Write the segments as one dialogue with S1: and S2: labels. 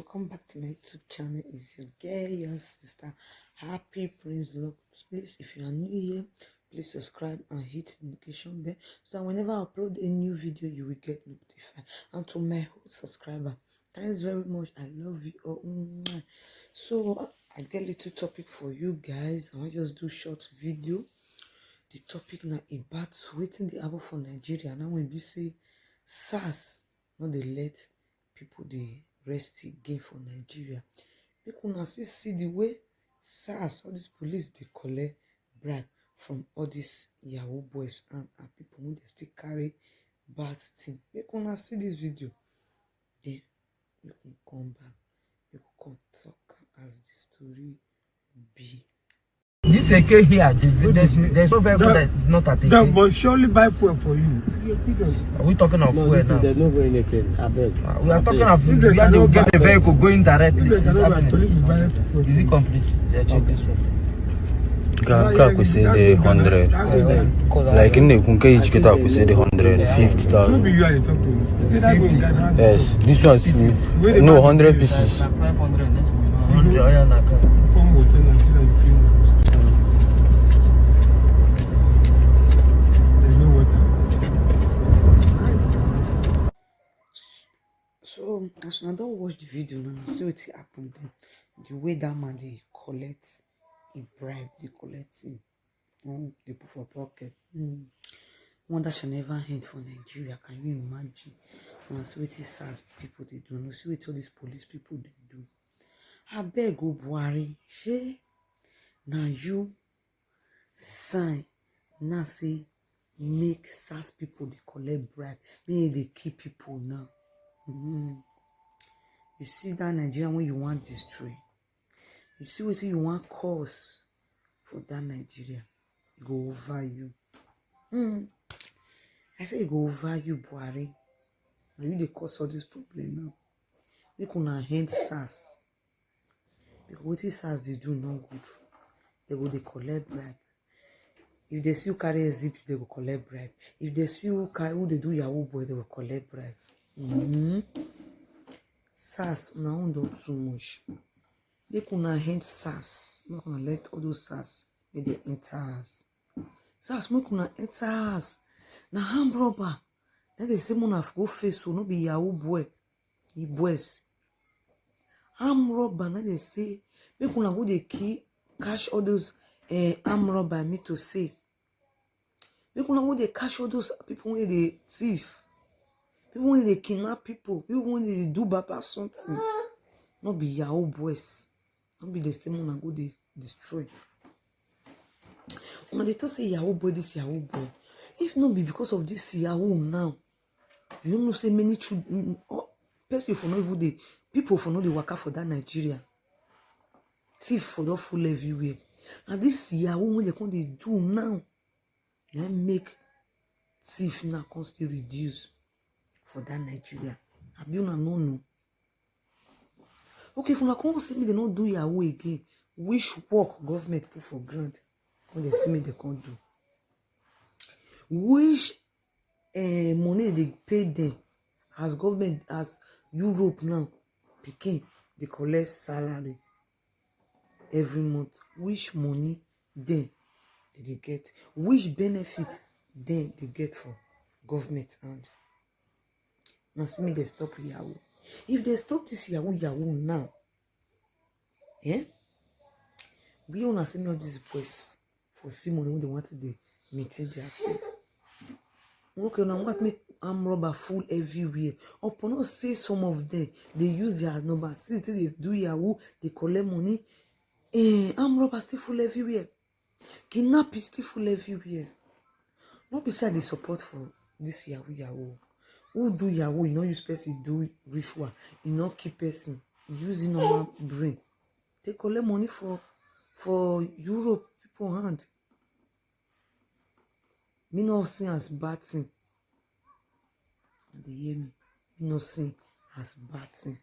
S1: welcome back to my YouTube channel. It's your girl, your sister, Happy Prince Love. Please, if you are new here, please subscribe and hit the notification bell so that whenever I upload a new video, you will get notified. And to my whole subscriber, thanks very much. I love you all. Mwah. So I get a little topic for you guys. I want to just do short video. The topic now about waiting the happen for Nigeria. Now when we say SARS, not they let people they rest again for Nigeria. Make una see the way SARS, all these police they collect bribe from all these Yahoo boys and people when they still carry bad thing. Make una see this video. Then you can come back. You can come talk as the story be.
S2: This AK here, there's no vehicle that is not at
S3: That must surely buy fuel for you.
S2: Are we talking of fuel now?
S3: There's no fuel in AK. I beg.
S2: We are talking of where they will get the vehicle going directly. Is it complete? Yeah, check this one.
S4: Kako say the 100. Like in the Kunke each get up, we say the 150,000. Yes, this one is no 100 pieces.
S2: 100.
S1: So as I don't watch the video now, I see what happened then. The way that man they collect a bribe, they collect him. They put for pocket. One that shall never end for Nigeria. Can you imagine? When I see what SARS people they do, and I see what all these police people they do. I beg go Buhari, she now you sign now say make SARS people they collect bribe. Maybe they keep people now. You see that Nigeria when you want destroy. You see what you want cause for that Nigeria. It go over you. I say it go over you, Buhari. Now you the cause all this problem now. Make una hand SARS. Because what SARS they do not good. They go they collect bribe. If they see you carry zips, they will collect bribe. If they see you carry who they do Yahoo boy, they will collect bribe. SARS, una own don't too much. Make una hand SARS. Make una let all those SARS make they enter us. SARS, make una enter us. Na armed robber. Then they say una go face so no be Yahoo boy. He boys. Armed robber. Then they say make una go they cash all those armed robber. Me to say. Make una go they cash all those people when they thief. People when they kidnap people, people when they do baba something, not be Yahoo boys, not be the same one go they destroy. When they talk say Yahoo boy, this Yahoo boy, if not be because of this Yahoo now, you know say many children, person for not even the people for not the worker for that Nigeria, thief for the full everywhere. And this Yahoo when they come they do now, they make thief now constantly reduce. For that Nigeria. I be una no. Okay, if una come see me, they don't do Yahoo again. Which work government put for grant when they see me, they can't do. Which money they pay them as government, as Europe now, picking, they collect salary every month. Which money then they get? Which benefit then they get for government and now see me they stop Yahoo. If they stop this Yahoo now, we wanna see me all these boys for see money when they want to maintain themselves. Okay, now what make armed robber full everywhere. Upon us say some of them they use their number. Since they do Yahoo, they collect money. Armed robber still full everywhere. Kidnapping still full everywhere. Not beside the support for this Yahoo. Who do Yahoo? You know use person do ritual. You know keep person. You use normal brain. They collect money for Europe people hand. Me not see as bad thing. They hear me. Me not see as bad thing.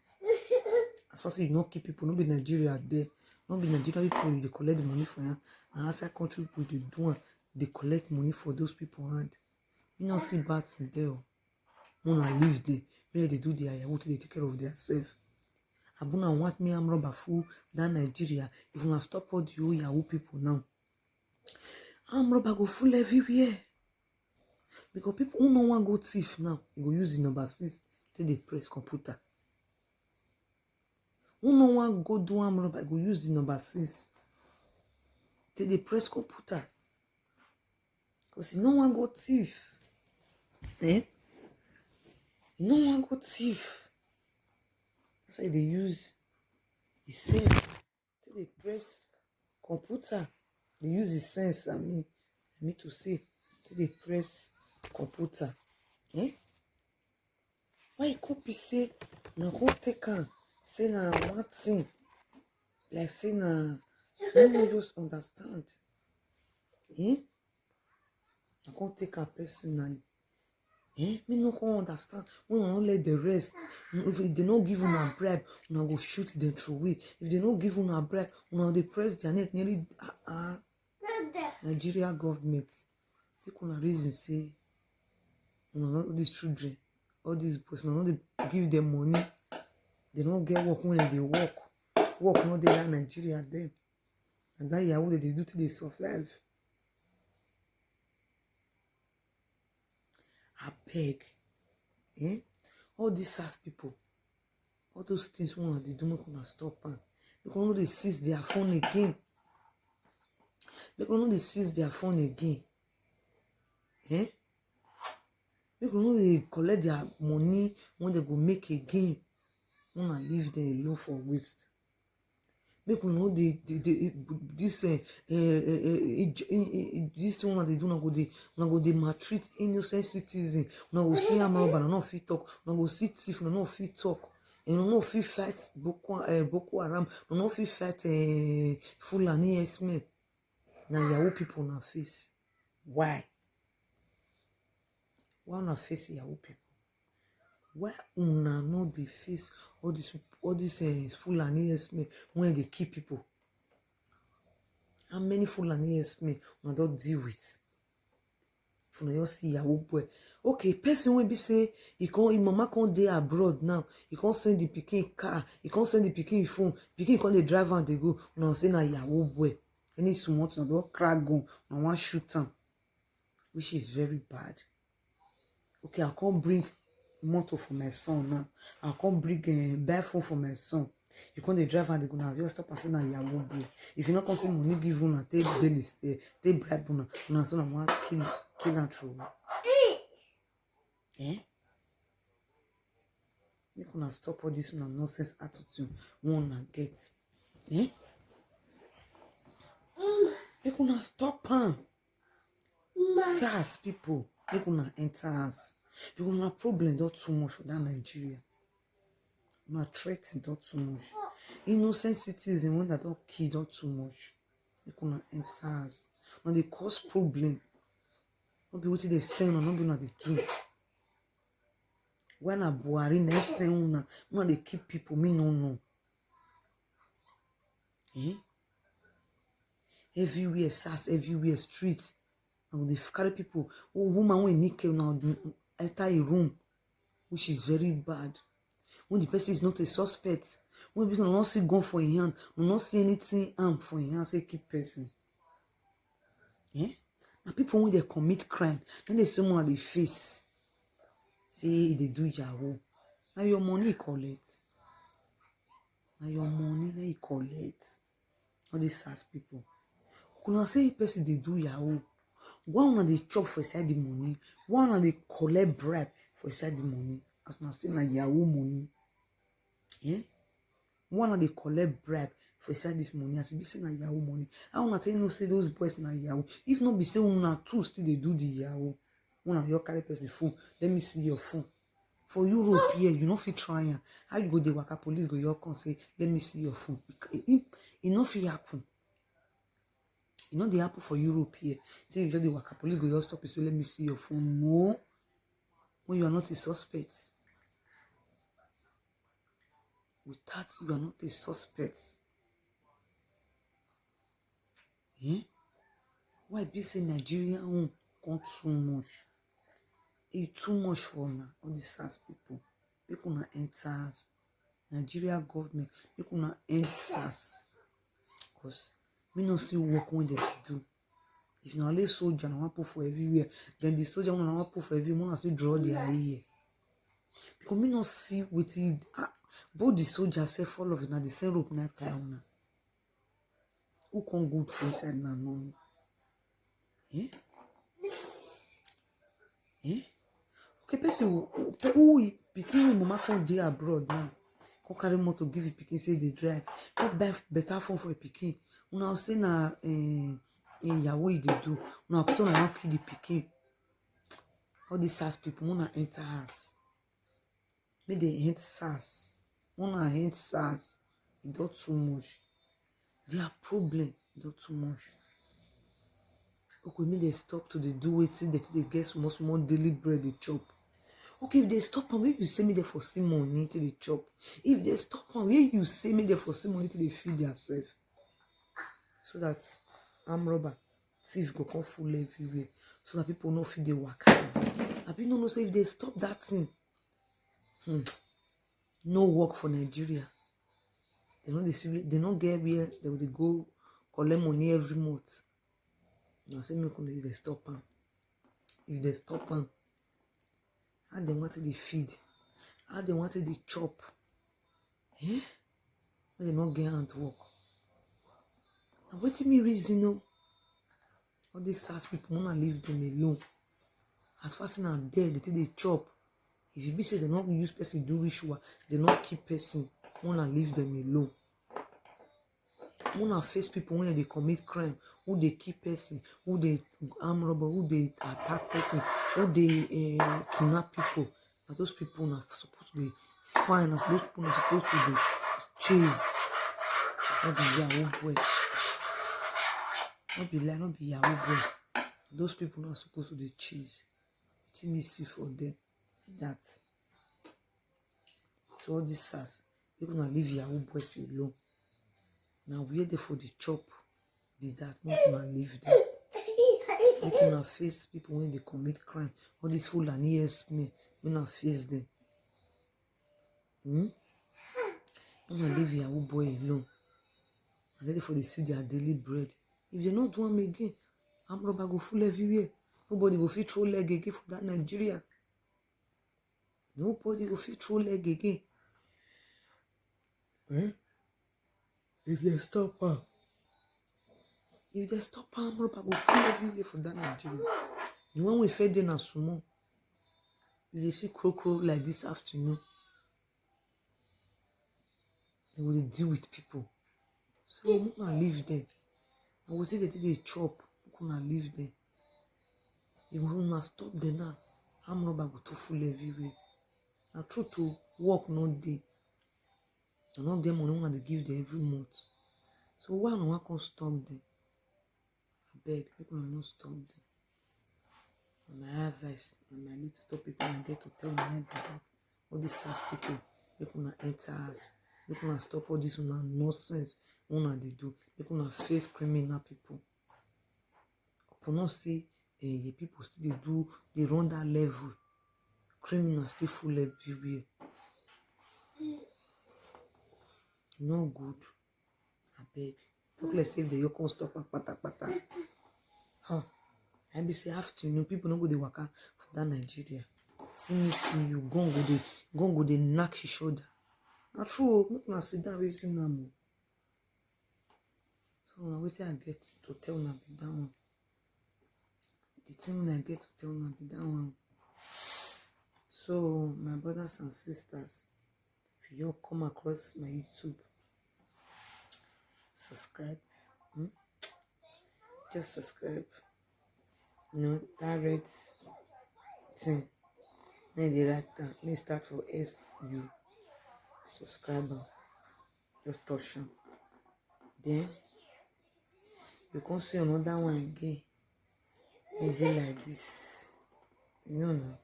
S1: As far as you not keep people, not be Nigeria there. Not be Nigeria people they collect the money for you. And outside country people they do they collect money for those people hand. Me not see bad thing there. Wanna live there, maybe they do their Yahoo, they take care of themselves. Abuna want me arm robber full than Nigeria. If you stop all the whole Yahoo people now, arm robber go full everywhere. Because people who no one go thief now, you go use the number 6 till they press computer. Who no one go do arm robber, go use the number 6 till they press computer. Because you no one go thief. You no one go thief. That's why they use the safe till they press computer. They use the sense, I mean to say, till they press computer. Why you copy say, no go take on, say na one thing, like say na, you no just understand. I can't take her personally. Me no can understand. We will not let the rest. If they don't give you a bribe, we go shoot them through it. If they don't give you a bribe, we they press their neck. Nearly Nigeria government. People na reason say, all these children, all these boys, they give them money. They don't get work when they work. Work not they like Nigeria them. And that Yahoo they do to the soft life. I beg. All these SARS people, all those things when they do not gonna stop them. Because no they seize their phone again. Because no they seize their phone again. Because no they collect their money when they go make again. Wanna leave them alone for waste. Make we know this one they do not go they maltreat innocent citizen. Una go see am robber, no fit talk. Una go see thief, no fit talk. And no fit fight Boko Haram. No fit fight Fulani herdsmen. Now Yahoo people na face. Why? Why una face Yahoo people? Why una no dey face all these Fulani herdsmen when they kill people? How many Fulani herdsmen una don't deal with? If una just see Yahoo boy, okay, person will be say his mama can't dey abroad now. He can't send the pikin car. He can't send the pikin phone. Pikin can't dey drive and they go. Una say na Yahoo boy. Any smart una don't crack gun. Una want shoot am, which is very bad. Okay, I can't bring motor for my son now. I can't bring buy phone for my son. You can't drive and they gonna just stop and say na Yahoo boy. If you not can see money give una, take bail, take bribe una son and want kill and throw. Make una stop all this nonsense attitude one get. Make una stop SARS people. Make una enter us. Because una problem not too much for that Nigeria. Una threat not too much. Innocent citizens when that don't kill not too much. Make una enter us. When they cause problem, not be what they send or not be what they do. When a Buhari na send una they keep people, me no know. Everywhere SARS, everywhere street. And they carry people. Oh, woman when naked now enter a room, which is very bad. When the person is not a suspect, when people do not see gun for a hand, do not see anything for a hand, say keep person. Now people when they commit crime, then they say more at the face. Say they do Yahoo. Now your money collect. Now your money they collect. All these SARS people. When I say a person they do Yahoo, one of they chop for inside the money, one of they collect bribe for inside the money. As I say na Yahoo money. One of they collect bribe for inside this money. As be say na Yahoo money. I wanna tell you say those boys na Yahoo. If not be say una two still they do the Yahoo. One of your carry person phone. Let me see your phone. For Europe here, you know fit try am. How you go the waka police go your con say, let me see your phone. It no fit happen. You know they happen for Europe here. Say you just the waka police go your stop you say, let me see your phone. No. When you are not a suspect. With that, you are not a suspect. Why be say Nigeria won't come too much? It's too much for now. All these SARS people. People na enter. Nigeria government, make una end SARS. Because me no see work when they do. If you only soldier, I want put for everywhere. Then the soldier when I want put for everywhere, I still draw their ear. Because me not see with it. Both the soldiers say fall of it now the same rope na tie on. Who can good for inside now? No. Eh? Eh? Okay, person who picking mama can dey abroad now. Come carry motor give you pikin say they drive. Go buy better phone for a pikin. Una say na Yahoo they do. Una question na kill the pikin. All these SARS people, una enter house. Make they hate SARS. Una hate SARS. It don't too much. Their problem, it don't too much. Okay, make they stop to the do it till they get small daily bread they chop. Okay, if they stop and maybe you say me there for see money till they chop. If they stop and where you say me there for see money till they feed themselves. So that robber, thief go come full everywhere. So that people no feed the work. And people no say if they stop that thing. No work for Nigeria. They don't get where they will go collect money every month. Now say me they stop them. If they stop them, how they wanted they feed, how they wanted they chop. Eh? They not get out work. And what me reason, you know? All these SARS people wanna leave them alone. As fast as I'm dead, they think they chop. If you be say they not use person do ritual, they not keep person, wanna leave them alone. Wanna face people when they commit crime, who they keep person, who they arm robber, who they attack person, who they kidnap people. And those people are supposed to be fine, as those people are supposed to be chase. Not be Yahoo boys. Not be like, not be Yahoo boys. Those people are supposed to be chase. What me see for them? That. So all this SARS, you're gonna leave Yahoo boys alone. Now we're there for the chop. Be that, not gonna leave them. We're gonna face people when they commit crime. All these fool and ESP, we're gonna face them. We're gonna leave Yahoo boy alone. And then for they see their daily bread. If they not do them again, arm robber go full everywhere. Nobody will fit throw leg again for that Nigeria. Nobody will fit throw leg again. If they stop her, arm robber go full everywhere for that Nigeria. The one we fed in a sumo. You will see crow like this afternoon. They will deal with people. So I'm gonna leave them. And we think they chop. I'm gonna leave them. If we gonna stop them now, arm robber go to full everywhere. And true to work no day. I don't get money when they give them every month. So why no one can stop them? I beg, people are not stop them. And my advice, and my little topic when I get to tell them that all these SARS people, people not enter us, people not stop all this nonsense. What they do? People not face criminal people. Upon not say people still they run that level. Criminals still full everywhere. No good. I beg. Talk less if the yokon stop and pata. Huh. I be say afternoon, people don't go the waka for that Nigeria. See you, go they knock his shoulder. Not true, make me sit down with him now. So now wait till I get to tell na be that one. The thing when I get to tell na be that one. So my brothers and sisters, if you come across my YouTube, subscribe. Just subscribe. You know, that red thing. Then the right down. May start for SU. Subscriber. Just touch them. Then you can see another one again. Maybe like this. You know now.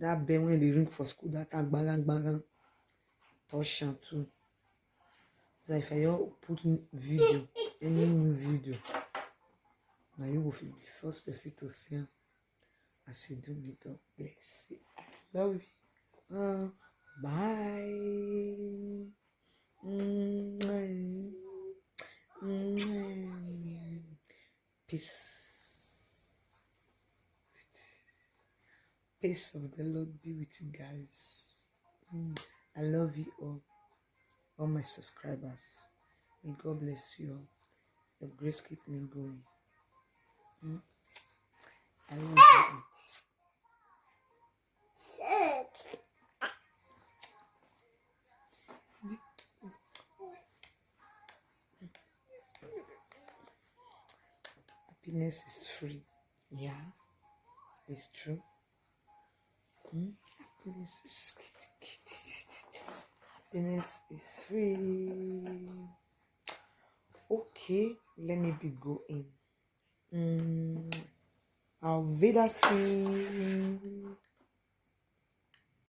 S1: That bell when they ring for school, that bang. Touch them too. So if I put video, any new video, now you will be the first person to see them. As you do me, God bless you. I love you. Bye. Peace. Peace of the Lord be with you guys. I love you all my subscribers. May God bless you all. Your grace keep me going. I love you. Happiness is free. Yeah, it's true. Happiness is free. Okay, let me be going. Auf Wiedersehen.